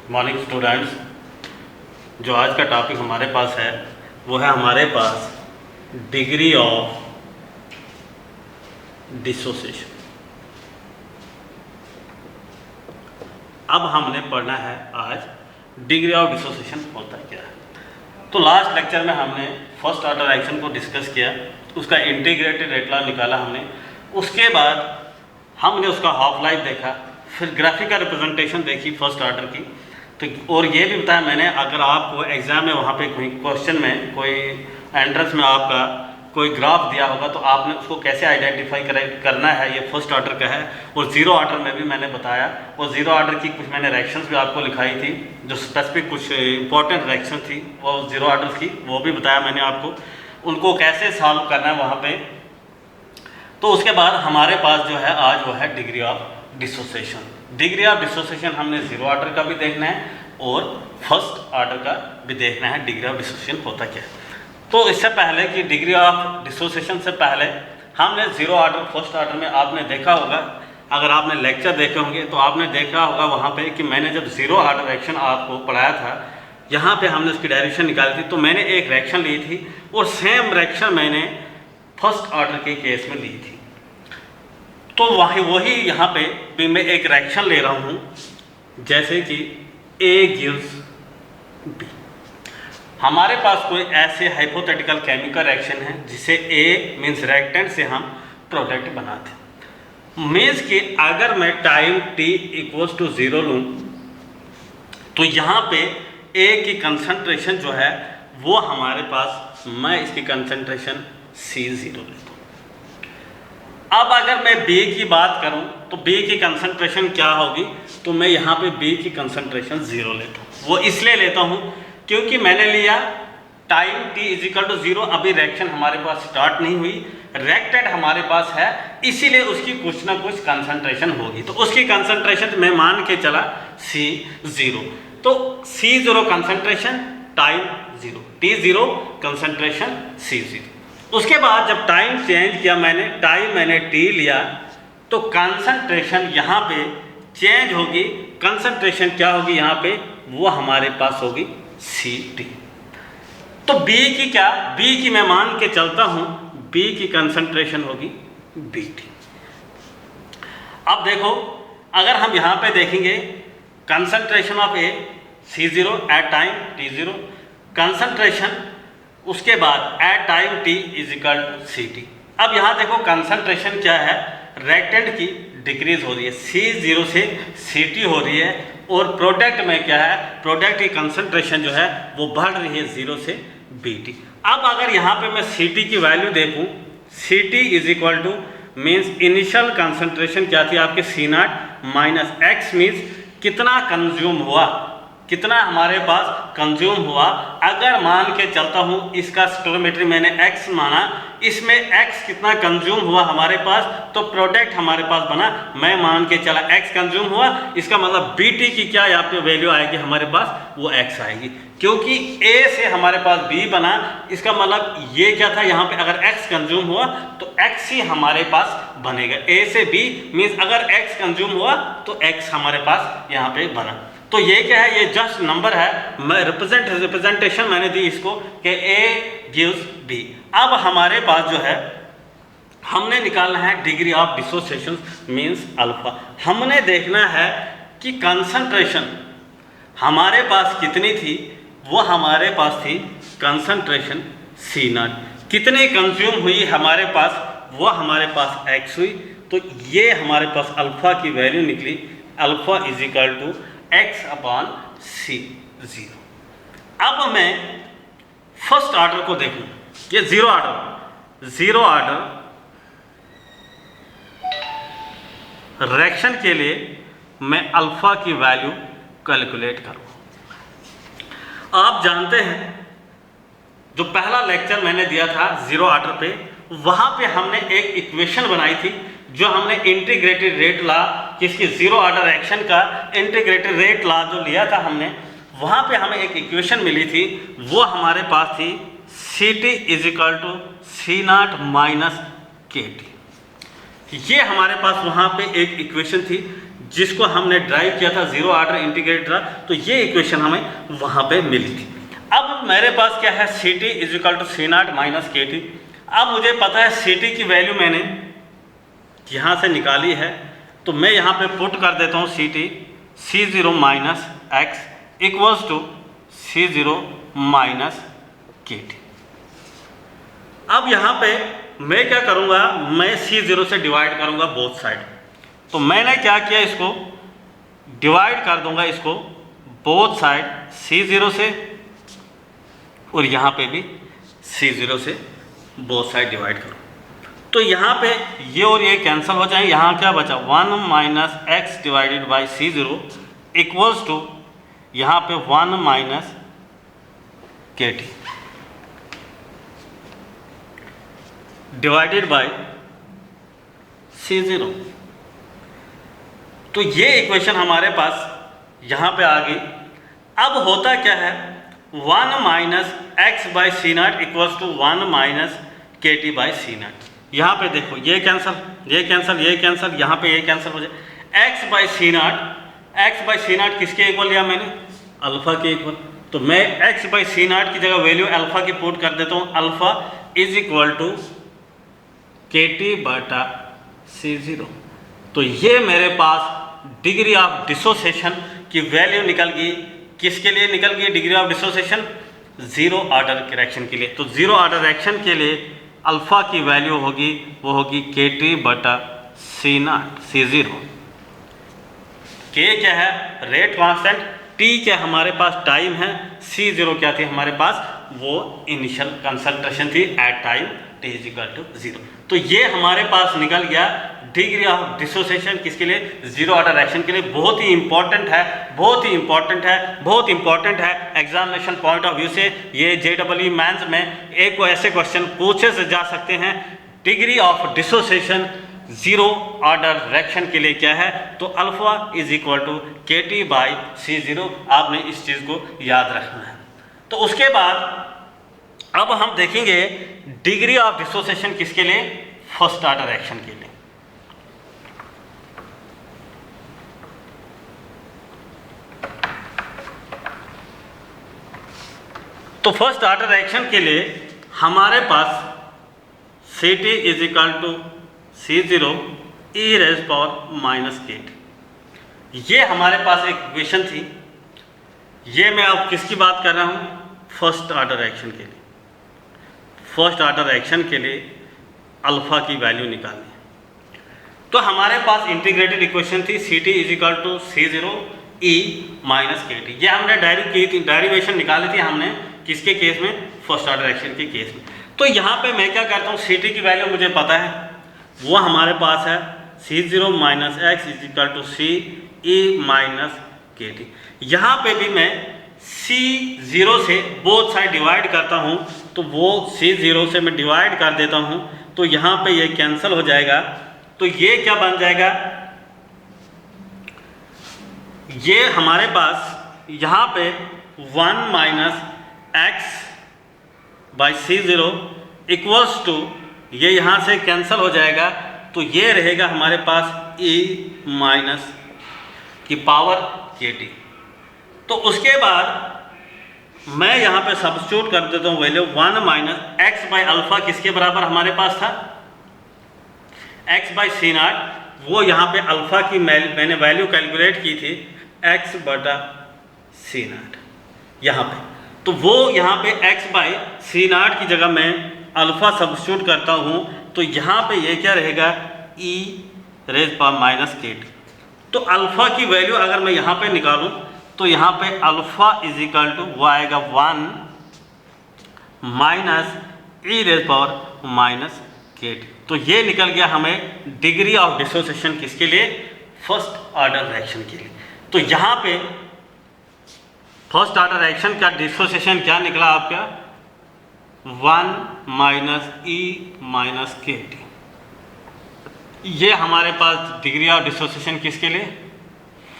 Morning students, जो आज का टॉपिक हमारे पास है वो है हमारे पास डिग्री ऑफ डिसोसिएशन। अब हमने पढ़ना है आज डिग्री ऑफ डिसोसिएशन होता क्या है। तो लास्ट लेक्चर में हमने फर्स्ट ऑर्डर एक्शन को डिस्कस किया, उसका इंटीग्रेटेड रेट लॉ निकाला हमने। उसके बाद हमने उसका हाफ लाइफ देखा, फिर ग्राफिकल रिप्रेजेंटेशन देखी फर्स्ट ऑर्डर की। तो और ये भी बताया मैंने, अगर आपको एग्ज़ाम में वहाँ पे कोई क्वेश्चन में कोई एंट्रेंस में आपका कोई ग्राफ दिया होगा तो आपने उसको कैसे आइडेंटिफाई करना है, ये फर्स्ट ऑर्डर का है। और ज़ीरो ऑर्डर में भी मैंने बताया, और ज़ीरो ऑर्डर की कुछ मैंने रिएक्शंस भी आपको लिखाई थी, जो स्पेसिफिक कुछ इंपॉर्टेंट रिएक्शन थी वो ज़ीरो ऑर्डर की, वो भी बताया मैंने आपको, उनको कैसे सॉल्व करना है वहाँ पे। तो उसके बाद हमारे पास जो है आज वो है degree of dissociation. Degree of dissociation हमने ज़ीरो ऑर्डर का भी देखना है और फर्स्ट ऑर्डर का भी देखना है, डिग्री ऑफ डिसोसिएशन होता क्या है। तो इससे पहले कि डिग्री ऑफ डिसोसिएशन से पहले हमने ज़ीरो ऑर्डर फर्स्ट ऑर्डर में आपने देखा होगा, अगर आपने लेक्चर देखे होंगे तो आपने देखा होगा वहाँ पे कि मैंने जब ज़ीरो ऑर्डर रिएक्शन आपको पढ़ाया था, यहाँ पे हमने उसकी डायरेक्शन निकाली थी। तो मैंने एक रिएक्शन ली थी और सेम रिएक्शन मैंने फर्स्ट ऑर्डर के केस में ली थी। तो वही यहाँ पे भी मैं एक रिएक्शन ले रहा हूँ, जैसे कि A गिव्स B। हमारे पास कोई ऐसे हाइपोथेटिकल केमिकल रिएक्शन है जिसे A मीन्स रिएक्टेंट से हम प्रोडक्ट बनाते हैं। मीन्स कि अगर मैं टाइम t इक्वल्स टू 0 लूँ तो यहाँ पे A की कंसंट्रेशन जो है वो हमारे पास, मैं इसकी कंसंट्रेशन C0 लेता हूँ। अब अगर मैं B की बात करूं तो B की कंसंट्रेशन क्या होगी, तो मैं यहाँ पे B की कंसंट्रेशन 0 लेता हूँ। वो इसलिए लेता हूँ क्योंकि मैंने लिया टाइम t इजिकल टू 0, अभी रिएक्शन हमारे पास स्टार्ट नहीं हुई, रिएक्टेंट हमारे पास है, इसीलिए उसकी कुछ ना कुछ कंसंट्रेशन होगी। तो उसकी कंसंट्रेशन मैं मान के चला C0, तो C0 concentration time 0, T0 concentration C0। उसके बाद जब टाइम चेंज किया मैंने t लिया तो कंसंट्रेशन यहाँ पे चेंज होगी। कंसंट्रेशन क्या होगी यहाँ पे, वो हमारे पास होगी Ct। तो B की मैं मान के चलता हूँ, B की कंसंट्रेशन होगी Bt। अब देखो, अगर हम यहाँ पे देखेंगे concentration of A C0 at time T0, concentration उसके बाद at time t equal to Ct। अब यहाँ देखो कंसंट्रेशन क्या है, रिएक्टेंट की डिक्रीज हो रही है, C0 से Ct हो रही है, और प्रोडक्ट में क्या है, प्रोडक्ट की कंसंट्रेशन जो है वो बढ़ रही है 0 से Bt। अब अगर यहाँ पे मैं Ct की वैल्यू देखूँ, Ct is equal two means initial concentration क्या थी आपके C0 माइनस x मीन्स कितना कंज्यूम हुआ, कितना हमारे पास कंज्यूम हुआ। अगर मान के चलता हूँ इसका स्टोइकोमेट्री मैंने x माना, इसमें x कितना कंज्यूम हुआ हमारे पास, तो प्रोडक्ट हमारे पास बना, मैं मान के चला x कंज्यूम हुआ, इसका मतलब Bt की क्या यहाँ पे वैल्यू आएगी हमारे पास, वो x आएगी। क्योंकि A से हमारे पास B बना, इसका मतलब ये क्या था, यहाँ पे अगर x कंज्यूम हुआ तो x ही हमारे पास बनेगा। A से B मीन्स अगर x कंज्यूम हुआ तो x हमारे पास यहाँ पे बना। तो ये क्या है, ये जस्ट नंबर है, मैं रिप्रेजेंटेशन मैंने दी इसको कि A गिव्स B। अब हमारे पास जो है हमने निकालना है degree of dissociation means alpha. हमने देखना है कि कंसंट्रेशन हमारे पास कितनी थी, वो हमारे पास थी कंसंट्रेशन C0, कितनी कंज्यूम हुई हमारे पास, वो हमारे पास x हुई। तो ये हमारे पास अल्फा की वैल्यू निकली, alpha is equal to x upon C0। अब मैं फर्स्ट ऑर्डर को देखूं, ये ज़ीरो ऑर्डर रिएक्शन के लिए मैं अल्फा की वैल्यू कैलकुलेट करूं। आप जानते हैं जो पहला लेक्चर मैंने दिया था ज़ीरो ऑर्डर पे, वहाँ पे हमने एक इक्वेशन बनाई थी, जो हमने इंटीग्रेटेड रेट लॉ, किसकी, ज़ीरो ऑर्डर एक्शन का इंटीग्रेटेड रेट लॉ जो लिया था हमने, वहाँ पे हमें एक इक्वेशन मिली थी, वो हमारे पास थी Ct is equal to C0 minus Kt। ये हमारे पास वहाँ पे एक इक्वेशन थी जिसको हमने ड्राइव किया था, जीरो ऑर्डर इंटीग्रेटेड था, तो ये इक्वेशन हमें वहाँ पे मिली थी। अब मेरे पास क्या है, C T is equal to C naught minus K T. अब मुझे पता है सी टी की वैल्यू मैंने यहाँ से निकाली है, तो मैं यहाँ पे पुट कर देता हूँ C T C zero minus X equals to C zero minus K T. अब यहाँ पे मैं क्या करूँगा, मैं सी ज़ीरो से डिवाइड करूँगा बोथ साइड। तो मैंने क्या किया, इसको डिवाइड कर दूंगा इसको बोथ साइड सी ज़ीरो से, और यहाँ पे भी सी ज़ीरो से बोथ साइड डिवाइड करूँ। तो यहाँ पे ये और ये कैंसिल हो जाए, यहाँ क्या बचा, 1 minus X divided by C zero equals to यहाँ पे 1 minus K T divided by C zero. तो ये इक्वेशन हमारे पास यहाँ पे आ गई। अब होता क्या है, 1 minus X by C naught equals to 1 minus K T by C naught. यहाँ पे देखो ये कैंसल, ये कैंसल, ये कैंसल, यहाँ पे ये कैंसल हो जाए। एक्स बाई सी नॉट किसके इक्वल लिया मैंने, अल्फा के इक्वल। तो मैं एक्स बाई सी नॉट की जगह वैल्यू अल्फा की पुट कर देता हूँ। Alpha is equal to K T बटा सी ज़ीरो। तो ये मेरे पास डिग्री ऑफ डिसोसिएशन की वैल्यू निकल गई। किसके लिए निकल गई degree of dissociation, zero order reaction के लिए। तो जीरो ऑर्डर रिएक्शन के लिए अल्फा की वैल्यू होगी, वो होगी के टी बटा सी नॉट सी ज़ीरो। के क्या है, रेट कांस्टेंट, टी क्या हमारे पास टाइम है, सी ज़ीरो क्या थी हमारे पास, वो इनिशियल कंसंट्रेशन थी at time T is equal to zero. तो ये हमारे पास निकल गया डिग्री ऑफ डिसोसिएशन किसके लिए, जीरो ऑर्डर रिएक्शन के लिए। बहुत ही इंपॉर्टेंट है, बहुत ही इंपॉर्टेंट है, बहुत इंपॉर्टेंट है। एग्जामिनेशन पॉइंट ऑफ व्यू से ये JEE मेंस में एक को ऐसे क्वेश्चन पूछे से जा सकते हैं, degree of dissociation zero order reaction के लिए क्या है, तो alpha is equal to K T by C zero. आपने इस चीज़ को याद रखना है। तो उसके बाद अब हम देखेंगे डिग्री ऑफ डिसोसिएशन किसके लिए, फर्स्ट ऑर्डर रिएक्शन के लिए। तो फर्स्ट ऑर्डर रिएक्शन के लिए हमारे पास C T is equal to C zero e raise power minus K T. ये हमारे पास एक इक्वेशन थी। ये मैं अब किसकी बात कर रहा हूँ, फर्स्ट ऑर्डर रिएक्शन के लिए। फर्स्ट ऑर्डर रिएक्शन के लिए अल्फा की वैल्यू निकालनी। तो हमारे पास इंटीग्रेटेड इक्वेशन थी C T is equal to C zero E minus K T. ये हमने डेरिवेशन निकाली थी हमने किसके केस में, फर्स्ट ऑर्डर रिएक्शन के केस में। तो यहाँ पे मैं क्या करता हूँ, सी टी की वैल्यू मुझे पता है, वो हमारे पास है C zero minus X is equal to C e minus K T. यहाँ पे भी मैं सी ज़ीरो से बोथ साइड डिवाइड करता हूँ, तो वो सी ज़ीरो से मैं डिवाइड कर देता हूँ, तो यहाँ पे ये कैंसिल हो जाएगा। तो ये क्या बन जाएगा, ये हमारे पास यहाँ पे 1 minus X by C zero equals to, ये यहाँ से कैंसिल हो जाएगा, तो ये रहेगा हमारे पास e माइनस की पावर के टी। तो उसके बाद मैं यहाँ पे सब्स्टिट्यूट कर देता हूँ value 1 minus X by alpha किसके बराबर हमारे पास था, एक्स बाई सी नॉट। वो यहाँ पे अल्फा की मैंने वैल्यू कैलकुलेट की थी एक्स बटा सी नॉट यहाँ पे। तो वो यहाँ पे एक्स बाई सी नॉट की जगह मैं अल्फा सब्स्टिट्यूट करता हूँ, तो यहाँ पे ये क्या रहेगा, e rays power minus K T. तो अल्फा की वैल्यू अगर मैं यहाँ पे निकालूँ, तो यहाँ पे अल्फा इज इक्वल टू वो आएगा 1 माइनस ई raise power minus K T. तो ये निकल गया हमें डिग्री ऑफ डिसोसिएशन किसके लिए, फर्स्ट ऑर्डर रिएक्शन के लिए। तो यहाँ पे फर्स्ट ऑर्डर रिएक्शन का डिसोसिएशन क्या निकला आपका, 1 माइनस ई माइनस के टी। ये हमारे पास डिग्री ऑफ डिसोसिएशन किसके लिए,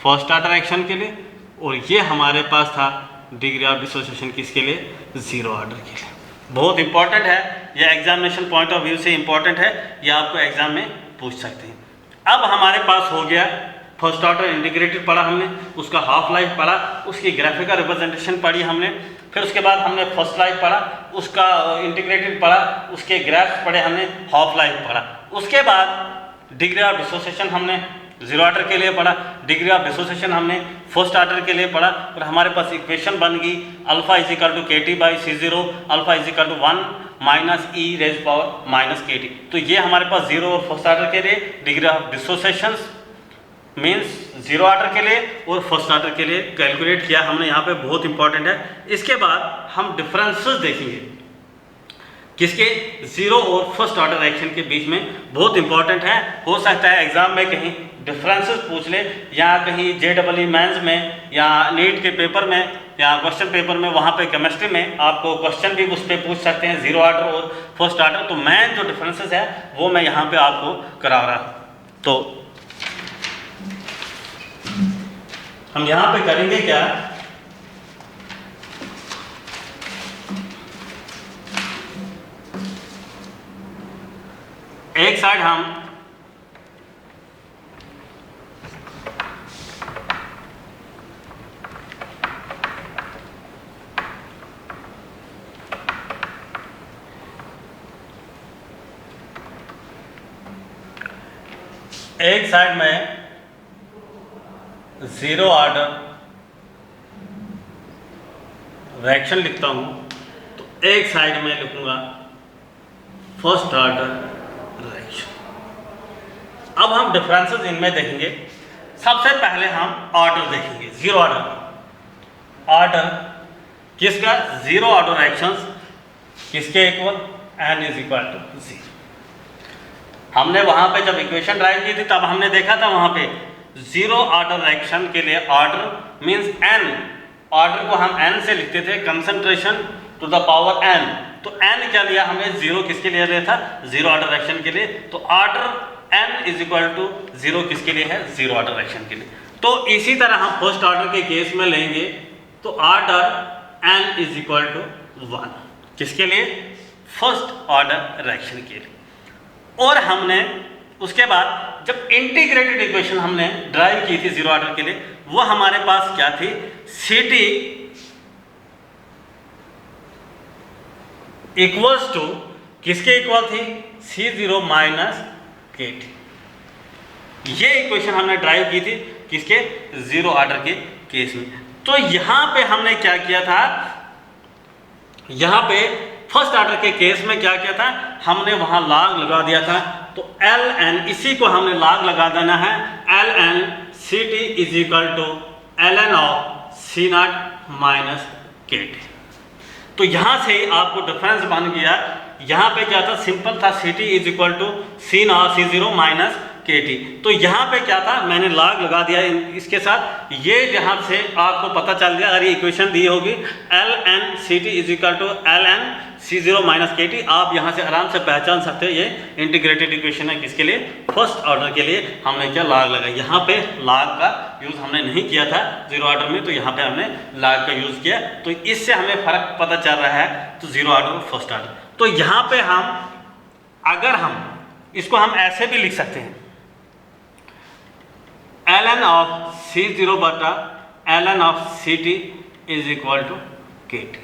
फर्स्ट ऑर्डर रिएक्शन के लिए, और ये हमारे पास था डिग्री ऑफ डिसोसिएशन किसके लिए, जीरो ऑर्डर के लिए। बहुत इंपॉर्टेंट है ये, एग्जामिनेशन पॉइंट ऑफ व्यू से इंपॉर्टेंट है, ये आपको एग्जाम में पूछ सकते हैं। अब हमारे पास हो गया फर्स्ट ऑर्डर इंटीग्रेटेड पढ़ा हमने, उसका हाफ लाइफ पढ़ा, उसकी ग्राफिकल रिप्रेजेंटेशन पढ़ी हमने, फिर उसके बाद हमने फर्स्ट लाइफ पढ़ा, उसका इंटीग्रेटेड पढ़ा, उसके ग्राफ्स पढ़े हमने, हाफ लाइफ पढ़ा। उसके बाद डिग्री ऑफ डिसोसिएशन हमने जीरो ऑर्डर के लिए पढ़ा, डिग्री ऑफ डिसोसिएशन हमने फर्स्ट ऑर्डर के लिए पढ़ा, और हमारे पास इक्वेशन बन गई alpha is equal to K T by C zero, alpha is equal to 1 minus E raise power minus K T. तो ये हमारे पास जीरो और फर्स्ट ऑर्डर के लिए degree of dissociation means zero order के लिए और फर्स्ट ऑर्डर के लिए कैलकुलेट किया हमने, यहाँ पे बहुत इंपॉर्टेंट है। इसके बाद हम डिफरेंसेस देखेंगे किसके, जीरो और फर्स्ट ऑर्डर रिएक्शन के बीच में, बहुत इंपॉर्टेंट है। हो सकता है एग्जाम में कहीं डिफरेंसेस पूछ ले, या कहीं JEE मेंस में या नीट के पेपर में या क्वेश्चन पेपर में, वहाँ पे केमिस्ट्री में आपको क्वेश्चन भी उस पर पूछ सकते हैं जीरो ऑर्डर और फर्स्ट ऑर्डर। तो मैं जो डिफरेंसेस है वो मैं यहाँ पे आपको करा रहा हूँ। तो हम यहाँ पे करेंगे क्या, एक साइड हम में जीरो ऑर्डर रिएक्शन लिखता हूं, तो एक साइड में लिखूंगा फर्स्ट ऑर्डर रिएक्शन। अब हम डिफरेंसेस इनमें देखेंगे। सबसे पहले हम ऑर्डर देखेंगे, जीरो ऑर्डर। ऑर्डर किसका, जीरो ऑर्डर रिएक्शंस किसके equal, n is equal to 0। हमने वहां पे जब इक्वेशन ड्राइव की थी तब हमने देखा था वहां पे जीरो ऑर्डर रिएक्शन के लिए ऑर्डर मींस n, ऑर्डर को हम n से लिखते थे, concentration to the power n। तो n क्या लिया हमने, जीरो किसके लिए लिया था, जीरो ऑर्डर रिएक्शन के लिए। तो order n is equal to 0 किसके लिए है, जीरो ऑर्डर रिएक्शन के लिए। तो इसी तरह हम फर्स्ट ऑर्डर के केस में लेंगे, तो order n is equal to 1 किसके लिए, फर्स्ट ऑर्डर रिएक्शन के लिए। और हमने उसके बाद जब इंटीग्रेटेड इक्वेशन हमने ड्राइव की थी जीरो ऑर्डर के लिए, वो हमारे पास क्या थी, Ct इक्वल्स टू किसके इक्वल थी, C0 माइनस KT। ये इक्वेशन हमने ड्राइव की थी किसके, जीरो ऑर्डर के केस में। तो यहां पे हमने क्या किया था, यहां पे फर्स्ट ऑर्डर के केस में क्या किया था, हमने वहां लॉग लगा दिया था। तो ln, इसी को हमने लॉग लगा देना है, ln Ct is equal to ln of C0 minus KT। तो यहां से आपको डिफरेंस बन गया। यहां पे क्या था, सिंपल था, Ct is equal to C0 minus KT। तो यहाँ पे क्या था, मैंने लॉग लगा दिया इसके साथ। ये जहाँ से आपको पता चल गया, अगर ये इक्वेशन दी होगी ln Ct is equal to ln C0 minus KT, आप यहाँ से आराम से पहचान सकते हो ये इंटीग्रेटेड इक्वेशन है किसके लिए, फर्स्ट ऑर्डर के लिए। हमने क्या लॉग लगाया, यहाँ पे लॉग का यूज़ हमने नहीं किया था जीरो ऑर्डर में, तो यहाँ पे हमने लॉग का यूज़ किया। तो इससे हमें फ़र्क पता चल रहा है, तो जीरो ऑर्डर और फर्स्ट ऑर्डर। तो यहाँ पे हम, अगर हम इसको हम ऐसे भी लिख सकते हैं, ln ऑफ C0 बटा ln of Ct is equal to KT।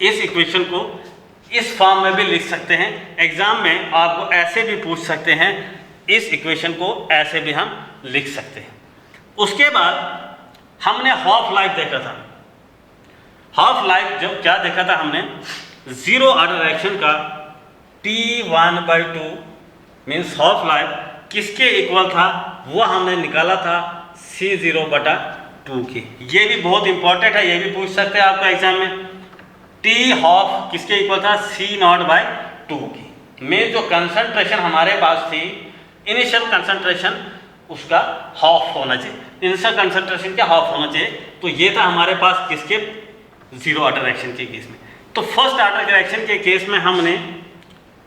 इस इक्वेशन को इस फॉर्म में भी लिख सकते हैं। एग्जाम में आपको ऐसे भी पूछ सकते हैं, इस इक्वेशन को ऐसे भी हम लिख सकते हैं। उसके बाद हमने हाफ लाइफ देखा था। हाफ लाइफ जब क्या देखा था हमने, जीरो ऑर्डर रिएक्शन का T1/2 मीन्स हाफ लाइफ किसके इक्वल था, वो हमने निकाला था C0/2 की। ये भी बहुत इंपॉर्टेंट है, ये भी पूछ सकते हैं आपको एग्जाम में। T हाफ किसके इक्वल था, C0/2 की। में जो कंसंट्रेशन हमारे पास थी, इनिशियल कंसंट्रेशन उसका हाफ होना चाहिए, इनिशियल कंसंट्रेशन का हाफ होना चाहिए। तो ये था हमारे पास किसके, जीरो ऑर्डर रिएक्शन के केस में। तो फर्स्ट ऑर्डर रिएक्शन के केस में हमने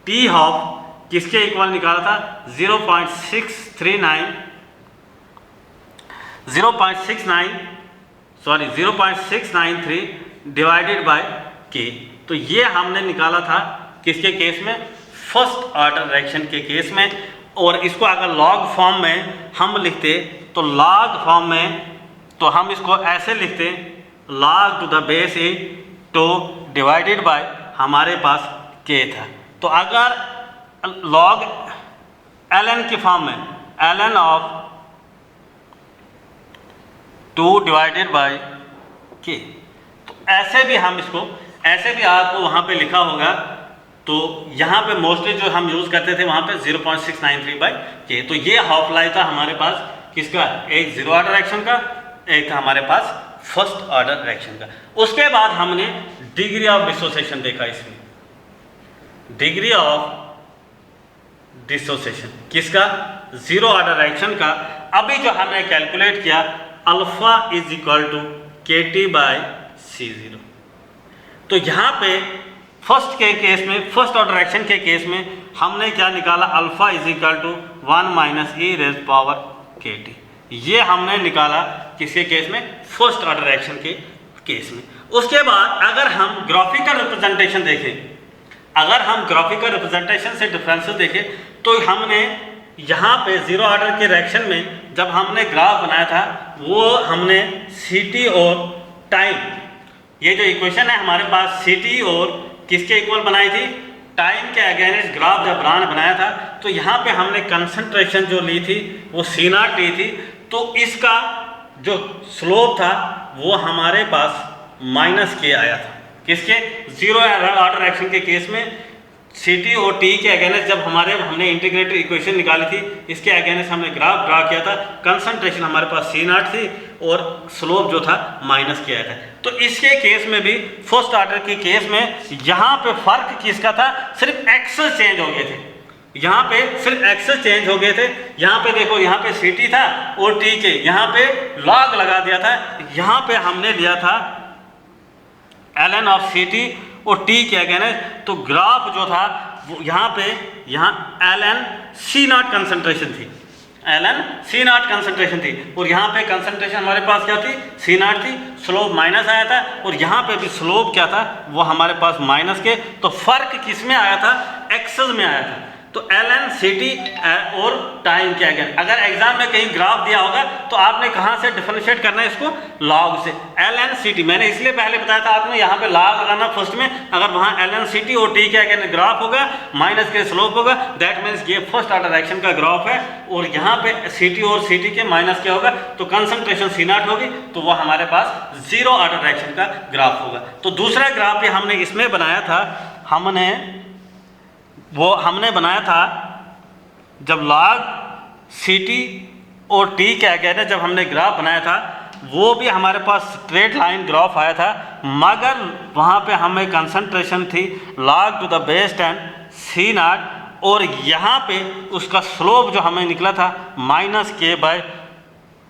T हाफ किसके इक्वल निकाला था, 0.693 डिवाइडेड बाय K। तो ये हमने निकाला था किसके केस में, फर्स्ट ऑर्डर रिएक्शन के केस में। और इसको अगर लॉग फॉर्म में हम लिखते तो लॉग फॉर्म में तो हम इसको ऐसे लिखते log टू द बेस ए तो डिवाइडेड बाय हमारे पास k था। तो अगर log ln की फॉर्म में ln of 2 divided by k, तो ऐसे भी हम इसको ऐसे भी आपको वहाँ पे लिखा होगा। तो यहाँ पे मोस्टली जो हम यूज़ करते थे वहाँ पे 0.693 बाई के। तो ये हाफ लाइफ था हमारे पास किसका, एक जीरो ऑर्डर रिएक्शन का, एक था हमारे पास फर्स्ट ऑर्डर रिएक्शन का। उसके बाद हमने डिग्री ऑफ डिसोसिएशन देखा। इसमें डिग्री ऑफ डिसोसिएशन किसका, जीरो ऑर्डर रिएक्शन का। अभी जो हमने कैलकुलेट किया alpha is equal to K T by C zero. तो यहाँ पे फर्स्ट के केस में, फर्स्ट ऑर्डर रिएक्शन के केस में हमने क्या निकाला, alpha is equal to 1 minus E raise power K T. ये हमने निकाला किसके केस में, फर्स्ट ऑर्डर रिएक्शन के केस में। उसके बाद अगर हम ग्राफिकल रिप्रेजेंटेशन देखें, अगर हम ग्राफिकल रिप्रेजेंटेशन से डिफरेंसेस देखें तो हमने यहाँ पे जीरो ऑर्डर के रिएक्शन में जब हमने ग्राफ बनाया था वो हमने सी टी और टाइम, ये जो इक्वेशन है हमारे पास सी टी और किसके इक्वल बनाई थी, टाइम के अगेंस्ट ग्राफ जब ब्रांड बनाया था तो यहाँ पे हमने कंसंट्रेशन जो ली थी वो सी नॉट ली थी। तो इसका जो स्लोप था वो हमारे पास माइनस के आया था। किसके, जीरो ऑर्डर रिएक्शन के केस में सी टी और टी के अगेंस्ट जब हमने इंटीग्रेटेड इक्वेशन निकाली थी, इसके अगेंस्ट हमने ग्राफ ड्रा किया था, कंसंट्रेशन हमारे पास सी नॉट थी और स्लोप जो था माइनस के आया था। तो इसके केस में भी फर्स्ट ऑर्डर के केस में यहाँ पे फर्क किसका था, सिर्फ एक्सेस चेंज हो गए थे। यहाँ पे सिर्फ एक्सेस चेंज हो गए थे। यहाँ पे देखो, यहाँ पे सी टी था और टी के यहाँ पे लॉग लगा दिया था। यहाँ पे हमने लिया था ln ऑफ सी टी और टी के अगेंस्ट। तो ग्राफ जो था वो यहाँ पे ln सी नॉट कंसंट्रेशन थी, ln सी नॉट कंसंट्रेशन थी और यहाँ पे कंसंट्रेशन हमारे पास क्या थी, सी नॉट थी। स्लोप माइनस आया था और यहाँ पे भी स्लोप क्या था, वो हमारे पास माइनस के। तो फर्क किस में आया था, एक्सेस में आया था। तो ln सी टी और टाइम के अगेंस्ट, अगर एग्जाम में कहीं ग्राफ दिया होगा तो आपने कहाँ से डिफरेंशिएट करना है इसको, लॉग से। ln सी टी मैंने इसलिए पहले बताया था आपने यहाँ पे लॉग लगाना फर्स्ट में। अगर वहाँ ln सी टी और टी के अगेंस्ट ग्राफ होगा, माइनस के स्लोप होगा, दैट मीन्स ये फर्स्ट ऑर्डर रिएक्शन का ग्राफ है। और यहाँ पे सी टी और सी टी के माइनस क्या होगा, तो कंसंट्रेशन सी नॉट होगी, तो वो हमारे पास जीरो ऑर्डर रिएक्शन का ग्राफ होगा। तो दूसरा ग्राफ भी हमने इसमें बनाया था, हमने बनाया था जब लॉग सी टी और टी के अगेंस्ट जब हमने ग्राफ बनाया था, वो भी हमारे पास स्ट्रेट लाइन ग्राफ आया था, मगर वहाँ पे हमें कंसंट्रेशन थी log to the base 10 C naught और यहाँ पे उसका स्लोप जो हमें निकला था माइनस के बाय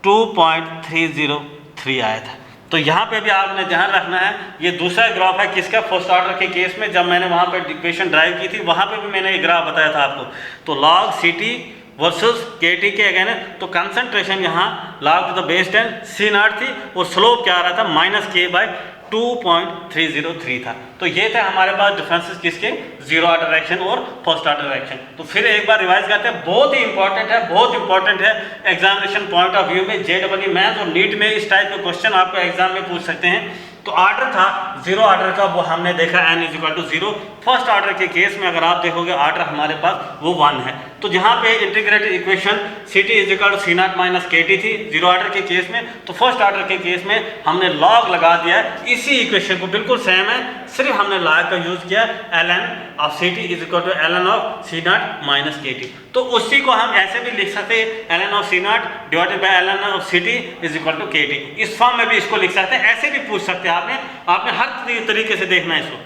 2.303 आया था। तो यहाँ पे भी आपने ध्यान रखना है, ये दूसरा ग्राफ है किसका, फर्स्ट ऑर्डर के केस में। जब मैंने वहाँ पे इक्वेशन ड्राइव की थी वहाँ पे भी मैंने ये ग्राफ बताया था आपको। तो log C T versus K T के अगेंस्ट, तो कंसंट्रेशन यहाँ log to the base 10 C naught थी और स्लोप क्या आ रहा था, माइनस के बाय 2.303 था। तो ये थे हमारे पास डिफरेंसेस किसके, जीरो ऑर्डर रिएक्शन और फर्स्ट ऑर्डर रिएक्शन। तो फिर एक बार रिवाइज करते हैं, बहुत ही इंपॉर्टेंट है, बहुत इंपॉर्टेंट है एग्जामिनेशन पॉइंट ऑफ व्यू में। जेडब्ल्यू मैथ्स और नीट में इस टाइप के क्वेश्चन आपको एग्जाम में पूछ सकते हैं। तो ऑर्डर था जीरो ऑर्डर का, वो हमने देखा n is equal to 0। First order के केस में अगर आप देखोगे ऑर्डर हमारे पास वो 1 है। तो जहाँ पे integrated equation C T is equal to C naught minus K T थी जीरो ऑर्डर के केस में, तो फर्स्ट ऑर्डर के केस में हमने लॉग लगा दिया है। इसी इक्वेशन को बिल्कुल सेम है, सिर्फ हमने लॉग का यूज किया ln of C T is equal to ln of C naught minus K T. तो उसी को हम ऐसे भी लिख सकते हैं ln of C naught divided by ln of C T is equal to K T. इस फॉर्म में भी इसको लिख सकते हैं, ऐसे भी पूछ सकते हैं। आपने हर तरीके से देखना है इसको।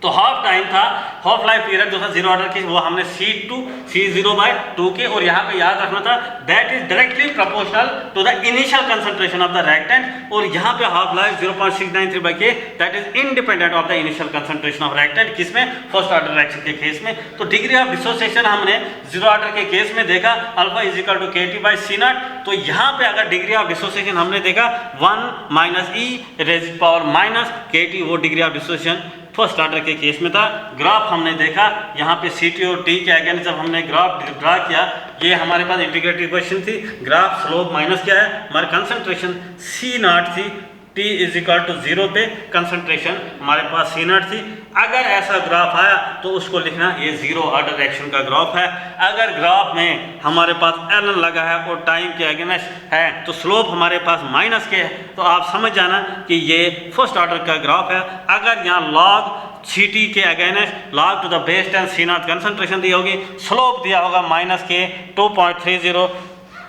तो हाफ टाइम था, हाफ लाइफ पीरियड जो था जीरो ऑर्डर की, वो हमने C0/2 के, और यहाँ पे याद रखना था that is directly proportional to the initial concentration of the reactant. और यहाँ पे half life 0.693/K that is independent of the initial concentration of reactant, किसमें, फर्स्ट ऑर्डर रिएक्शन के केस में। तो डिग्री ऑफ डिसोसिएशन हमने जीरो ऑर्डर के case में देखा, alpha is equal to KT/C0। तो यहाँ पे अगर डिग्री ऑफ डिसोसिएशन हमने देखा 1 - e raised power - KT, वो degree of dissociation first order के केस में था। ग्राफ हमने देखा, यहाँ पे सी टी और टी के अगेंस्ट जब हमने ग्राफ ड्रा किया, ये हमारे पास इंटीग्रेटेड इक्वेशन थी। ग्राफ स्लोप माइनस क्या है, हमारे कंसंट्रेशन सी नॉट थी, T इज इक्वल टू 0 पे कंसंट्रेशन हमारे पास सी नॉट थी। अगर ऐसा ग्राफ आया तो उसको लिखना ये जीरो ऑर्डर रिएक्शन का ग्राफ है। अगर ग्राफ में हमारे पास एल लगा है और टाइम के अगेंस्ट है तो स्लोप हमारे पास माइनस के है, तो आप समझ जाना कि ये फर्स्ट ऑर्डर का ग्राफ है। अगर यहाँ लॉग सी टी के against log to the base 10 C not concentration दी होगी, स्लोप दिया होगा माइनस के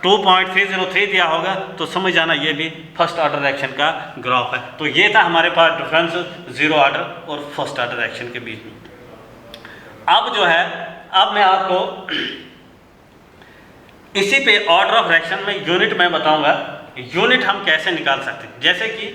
2.303 दिया होगा, तो समझ जाना ये भी फर्स्ट ऑर्डर रिएक्शन का ग्राफ है। तो ये था हमारे पास डिफरेंस जीरो ऑर्डर और फर्स्ट ऑर्डर रिएक्शन के बीच में। अब जो है, अब मैं आपको इसी पे ऑर्डर ऑफ रिएक्शन में यूनिट में बताऊंगा, यूनिट हम कैसे निकाल सकते हैं। जैसे कि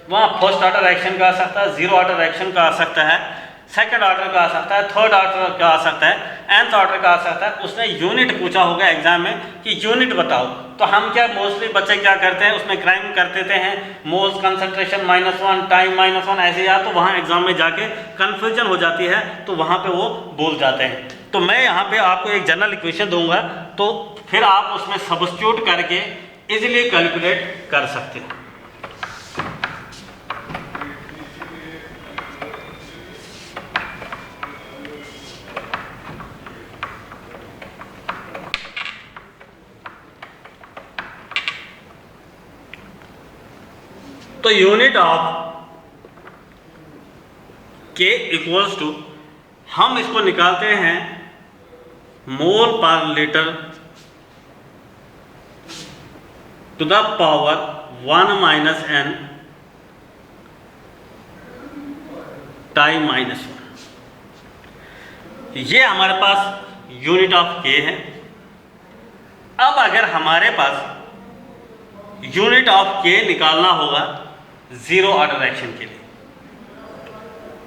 वहाँ फर्स्ट ऑर्डर रिएक्शन का आ सकता है, जीरो ऑर्डर रिएक्शन का आ सकता है, सेकंड ऑर्डर का आ सकता है, थर्ड ऑर्डर का आ सकता है, nth ऑर्डर का आ सकता है। उसने यूनिट पूछा होगा एग्जाम में कि यूनिट बताओ, तो हम क्या मोस्टली बच्चे क्या करते हैं, उसमें क्राइम कर देते हैं, मोल्स कंसंट्रेशन -1, टाइम -1 ऐसे, या तो वहाँ एग्जाम में जाके कन्फ्यूजन हो जाती है, तो वहाँ पे वो भूल जाते हैं। तो मैं यहाँ पे आपको एक जनरल इक्वेशन दूंगा, तो फिर आप उसमें सब्स्टिट्यूट करके इजीली कैलकुलेट कर सकते हैं। तो unit of K equals to, हम इसको निकालते हैं mole per litre to the power 1 minus n time -1। ये हमारे पास यूनिट ऑफ के है। अब अगर हमारे पास यूनिट ऑफ के निकालना होगा जीरो ऑर्डर रिएक्शन के लिए,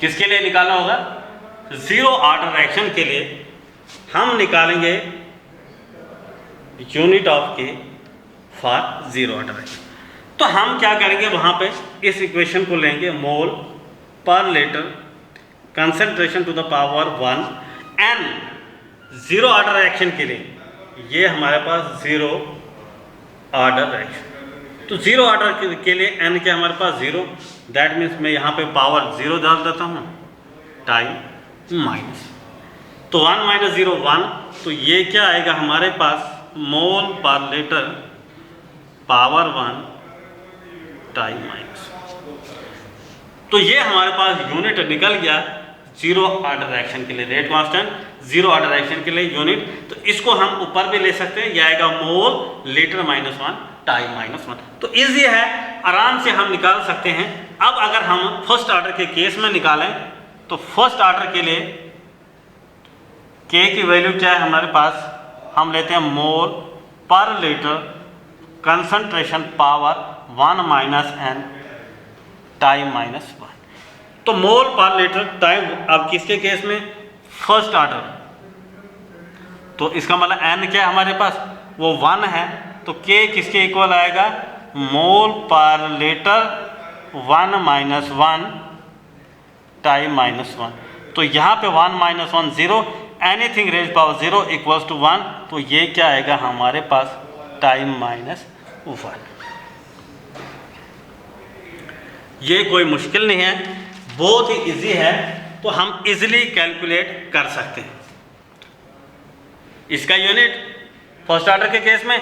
किसके लिए निकालना होगा, जीरो ऑर्डर रिएक्शन के लिए हम निकालेंगे यूनिट ऑफ के फॉर जीरो ऑर्डर रिएक्शन। तो हम क्या करेंगे, वहां पे इस इक्वेशन को लेंगे, mole per litre concentration to the power 1 n zero order reaction के लिए, ये हमारे पास जीरो ऑर्डर रिएक्शन। तो जीरो ऑर्डर के लिए n के हमारे पास 0, दैट मीन्स मैं यहाँ पे पावर 0 डाल देता हूँ, टाइम माइनस, तो 1 माइनस 0 1, तो ये क्या आएगा हमारे पास, मोल per litre power 1 time minus. तो ये हमारे पास यूनिट निकल गया जीरो ऑर्डर रिएक्शन के लिए, rate constant zero order reaction के लिए यूनिट। तो इसको हम ऊपर भी ले सकते हैं, यह आएगा मोल लीटर -1 टाइम -1। तो इजी है, आराम से हम निकाल सकते हैं। अब अगर हम फर्स्ट ऑर्डर के केस में निकालें, तो फर्स्ट ऑर्डर के लिए के की वैल्यू क्या है हमारे पास, हम लेते हैं mole per litre concentration power 1 minus n time -1। तो मोल पर लीटर टाइम, अब किसके केस में, फर्स्ट ऑर्डर, तो इसका मतलब n क्या है हमारे पास, वो 1 है, तो k किसके इक्वल आएगा, मोल पर लीटर 1 माइनस 1 टाइम -1। तो यहाँ पे 1 minus 1 0, anything raise power 0 equals to 1, तो ये क्या आएगा हमारे पास, टाइम -1। ये कोई मुश्किल नहीं है, बहुत ही इजी है, तो हम इजीली कैलकुलेट कर सकते हैं। इसका यूनिट फर्स्ट ऑर्डर के केस में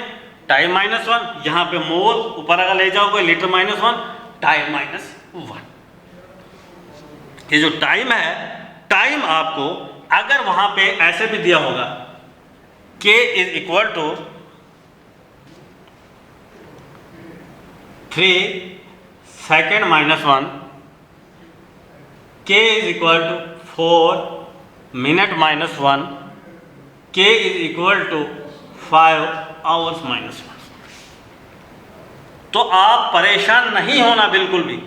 टाइम -1, यहाँ पे मोल ऊपर अगर ले जाओगे लीटर -1 टाइम -1। ये जो टाइम है, टाइम आपको अगर वहां पे ऐसे भी दिया होगा, k is equal to 3 second -1, k is equal to 4 minute -1, k is equal to 5 hours -1। तो आप परेशान नहीं होना बिल्कुल भी,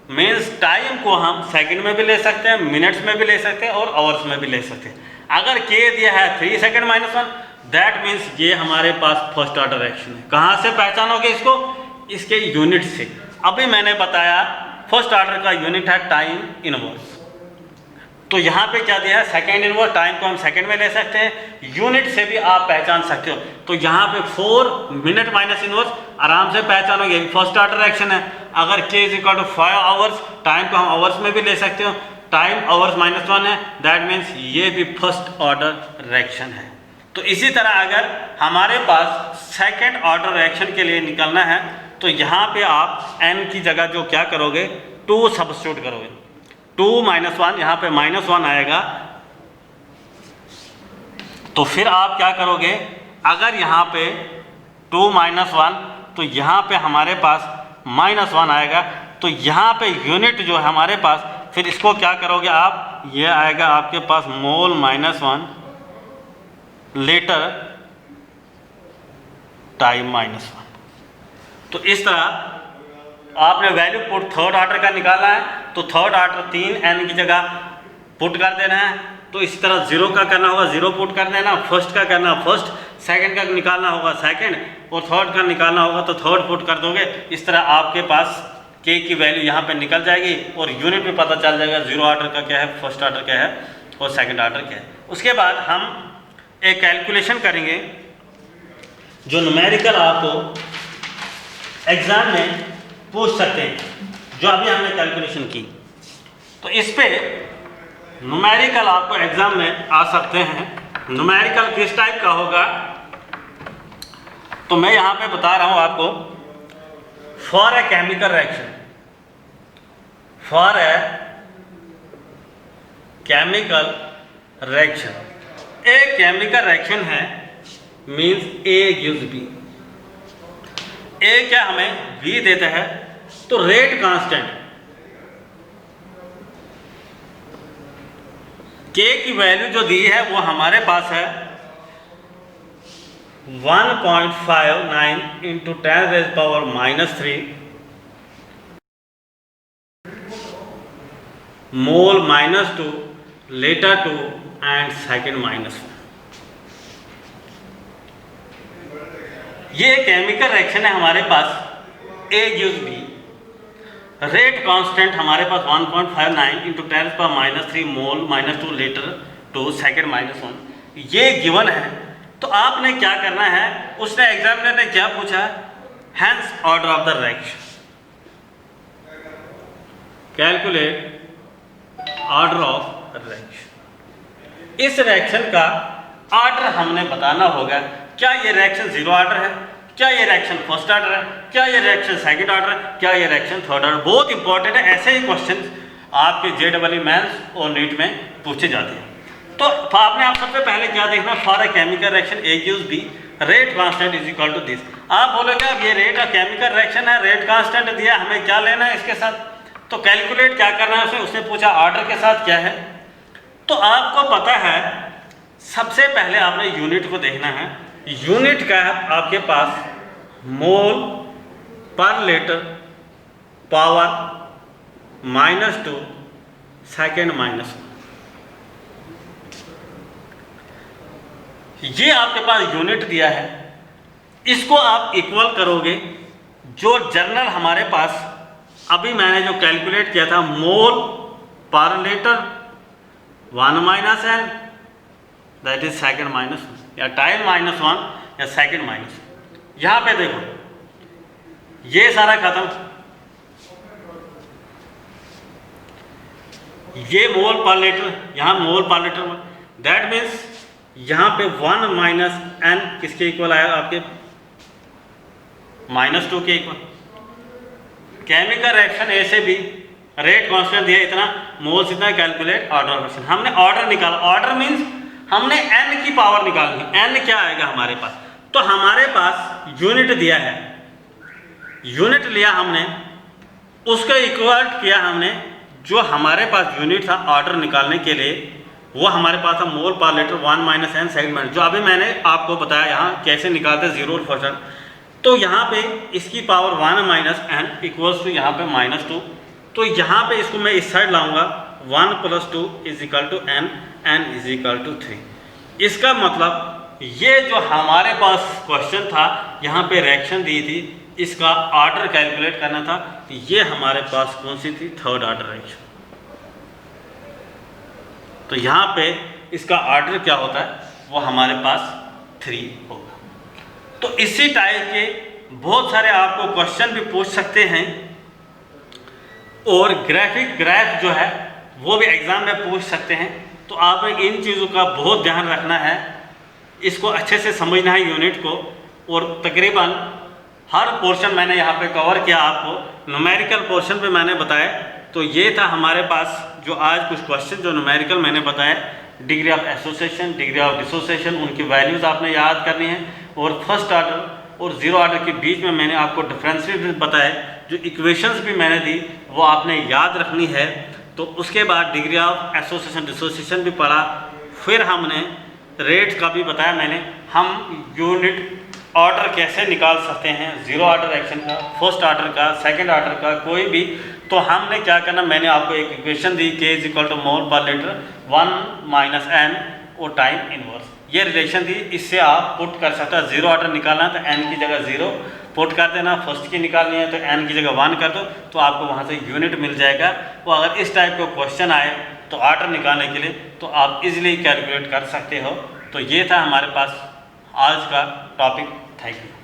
मीन्स टाइम को हम सेकंड में भी ले सकते हैं, मिनट्स में भी ले सकते हैं और आवर्स में भी ले सकते हैं। अगर k दिया है 3 सेकेंड -1, दैट मीन्स ये हमारे पास फर्स्ट ऑर्डर रिएक्शन है। कहाँ से पहचानोगे इसको, इसके यूनिट से। अभी मैंने बताया फर्स्ट ऑर्डर का यूनिट है टाइम इनवर्स, तो यहाँ पे क्या दिया है, सेकेंड इनवर्स, टाइम को हम सेकेंड में ले सकते हैं, यूनिट से भी आप पहचान सकते हो। तो यहाँ पे 4 मिनट माइनस इनवर्स आराम से पहचानोगे, फर्स्ट ऑर्डर रिएक्शन है। अगर k is equal to 5 hours, time को हम आवर्स में भी ले सकते हो, टाइम आवर्स -1 है, दैट मीन्स ये भी फर्स्ट ऑर्डर रिएक्शन है। तो इसी तरह अगर हमारे पास सेकेंड ऑर्डर रिएक्शन के लिए निकलना है तो यहाँ पे आप n की जगह जो क्या करोगे, 2 सब्स्टिट्यूट करोगे, 2 - 1, यहाँ पे -1 आएगा। तो फिर आप क्या करोगे, अगर यहाँ पे 2 - 1 तो यहाँ पे हमारे पास -1 आएगा। तो यहाँ पे यूनिट जो है हमारे पास, फिर इसको क्या करोगे आप, ये आएगा आपके पास मोल -1 लीटर टाइम -1। तो इस तरह आपने वैल्यू पुट थर्ड ऑर्डर का निकालना है तो थर्ड ऑर्डर 3n की जगह पुट कर देना है। तो इसी तरह 0 का करना होगा 0 पुट कर देना, फर्स्ट का करना फर्स्ट, सेकंड का निकालना होगा सेकंड, और थर्ड का निकालना होगा तो थर्ड पुट कर दोगे। इस तरह आपके पास k की वैल्यू यहाँ पे निकल जाएगी और यूनिट भी पता चल जाएगा, 0 ऑर्डर का क्या है, फर्स्ट ऑर्डर क्या है और सेकंड ऑर्डर क्या है। उसके बाद हम एक कैलकुलेशन करेंगे जो न्यूमेरिकल आपको एग्जाम में पूछ सकते हैं, जो अभी हमने कैलकुलेशन की। तो इस पे न्यूमेरिकल आपको एग्जाम में आ सकते हैं। न्यूमेरिकल किस टाइप का होगा, तो मैं यहाँ पे बता रहा हूँ आपको। For a chemical reaction, for a chemical reaction, A chemical reaction है मीन्स A गिव्स B। ए क्या हमें V देता है, तो रेट कांस्टेंट K की वैल्यू जो दी है वो हमारे पास है 1.59 × 10⁻³ मोल -2 लीटर 2 एंड सेकेंड -1। ये केमिकल रिएक्शन है हमारे पास, A gives B, rate constant हमारे पास 1.59 × 10⁻³ मोल -2 लीटर 2 सेकेंड -1, ये गिवन है। तो आपने क्या करना है, उसने एग्जामिनर ने क्या पूछा, hence order of the reaction, calculate order of reaction. इस रिएक्शन का ऑर्डर हमने बताना होगा, क्या ये रिएक्शन 0 ऑर्डर है, क्या ये रिएक्शन फर्स्ट ऑर्डर है, क्या ये रिएक्शन सेकंड ऑर्डर है, क्या ये रिएक्शन थर्ड ऑर्डर। बहुत इंपॉर्टेंट है, ऐसे ही क्वेश्चन आपके JEE मेंस और नीट में पूछे जाते हैं। तो आपने आप सबसे पहले क्या देखना, for a chemical reaction A gives B, rate constant is equal to this. आप बोलोगे अब ये रेट केमिकल रिएक्शन है, रेट कांस्टेंट दिया, हमें क्या लेना है इसके साथ, तो कैलकुलेट क्या करना है उसने पूछा ऑर्डर के साथ क्या है। तो आपको पता है सबसे पहले आपने यूनिट को देखना है। यूनिट का है आपके पास मोल पर लीटर पावर -2 सेकेंड -1। ये आपके पास यूनिट दिया है, इसको आप इक्वल करोगे जो जर्नल हमारे पास अभी मैंने जो कैलकुलेट किया था, मोल per litre 1 - n that is second -1 या टाइम -1 या सेकेंड -1। यहाँ पे देखो ये सारा खत्म, ये मोल पर लीटर, यहाँ मोल पर लीटर, दैट मीन्स यहाँ पे 1 - n किसके इक्वल आया, आपके -2 के इक्वल। केमिकल रिएक्शन ए से भी रेट कांस्टेंट दिया इतना, मोल्स इतना, कैलकुलेट ऑर्डर ऑफ रिएक्शन। हमने ऑर्डर निकाला, ऑर्डर मीन्स हमने n की पावर निकालनी, n क्या आएगा हमारे पास, तो हमारे पास यूनिट दिया है, यूनिट लिया हमने, उसका इक्वल किया हमने, जो हमारे पास यूनिट था ऑर्डर निकालने के लिए वो हमारे पास था मोल पर लीटर 1 - n सेकेंड -, जो अभी मैंने आपको बताया यहाँ कैसे निकालते हैं 0 और फर्स्ट। तो यहाँ पे इसकी पावर 1 - n इक्वल्स टू यहाँ पे -2, तो यहाँ पे इसको मैं इस साइड लाऊंगा, 1 + 2 = n, n = 3। इसका मतलब ये जो हमारे पास क्वेश्चन था, यहाँ पे रिएक्शन दी थी, इसका ऑर्डर कैलकुलेट करना था, ये हमारे पास कौन सी थी, थर्ड ऑर्डर रिएक्शन। तो यहाँ पे इसका ऑर्डर क्या होता है, वो हमारे पास 3 होगा। तो इसी टाइप के बहुत सारे आपको क्वेश्चन भी पूछ सकते हैं, और ग्राफ जो है वो भी एग्ज़ाम में पूछ सकते हैं। तो आप इन चीज़ों का बहुत ध्यान रखना है, इसको अच्छे से समझना है यूनिट को। और तकरीबन हर पोर्शन मैंने यहाँ पे कवर किया, आपको न्यूमेरिकल पोर्शन पे मैंने बताया। तो ये था हमारे पास जो आज कुछ क्वेश्चन जो न्यूमेरिकल मैंने बताया, degree of association, degree of dissociation, उनकी वैल्यूज़ आपने याद करनी है। और फर्स्ट ऑर्डर और जीरो ऑर्डर के बीच में मैंने आपको डिफरेंशियल भी बताया, जो इक्वेशंस भी मैंने दी वो आपने याद रखनी है। तो उसके बाद डिग्री ऑफ एसोसिएशन डिसोसिएशन भी पढ़ा, फिर हमने रेट्स का भी बताया मैंने, हम यूनिट ऑर्डर कैसे निकाल सकते हैं, जीरो ऑर्डर एक्शन का, फर्स्ट ऑर्डर का, सेकंड ऑर्डर का, कोई भी। तो हमने क्या करना, मैंने आपको एक इक्वेशन दी, K = मोल पर लीटर 1 - n और टाइम इनवर्स, ये रिलेशन दी। इससे आप पुट कर सकते हैं, जीरो ऑर्डर निकालना है तो n की जगह 0 पुट कर देना, फर्स्ट की निकालनी है तो n की जगह 1 कर दो, तो आपको वहाँ से यूनिट मिल जाएगा। वो अगर इस टाइप का क्वेश्चन आए तो ऑर्डर निकालने के लिए तो आप इजीली कैलकुलेट कर सकते हो। तो ये था हमारे पास आज का टॉपिक। Thank you.